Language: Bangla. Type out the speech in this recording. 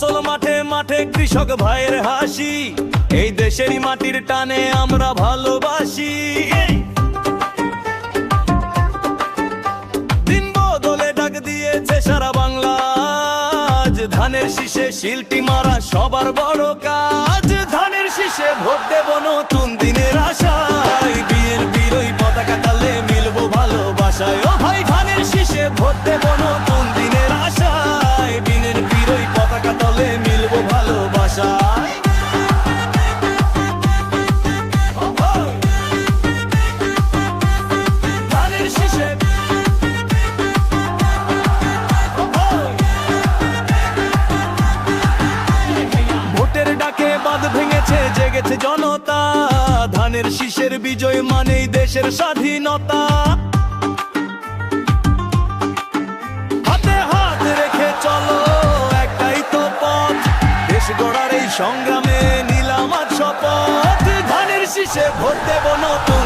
ফসল মাঠে মাঠে কৃষক ভাইয়ের হাসি, এই দেশেরই মাটির টানে আমরা ভালোবাসি। দিন বদলে ডাক দিয়েছে সারা বাংলা, আজ ধানের শীষে শিলটি মারা সবার বড় কাজ। ধানের শীষে ভোট দেব নতুন দিনের আশায়, বিএনপির ওই পতাকা তলে মিলবো ভালোবাসায়। ও ভাই ধানের শীষে ভোট দেব নতুন দিনের আশায়, বিএনপির ওই পতাকা তলে মিলবো ভালোবাসায়। ধানের শীষে ভোটের ডাকে বাঁধ ভেঙেছে, জেগেছে জনতা। ধানের শীষের বিজয় মানেই দেশের স্বাধীনতা। হাতে হাত রেখে চলো, একটাই তো পথ, দেশ গড়ার এই সংগ্রামে নিলাম আজ শপথ। ধানের শীষে ভোট দেব নতুন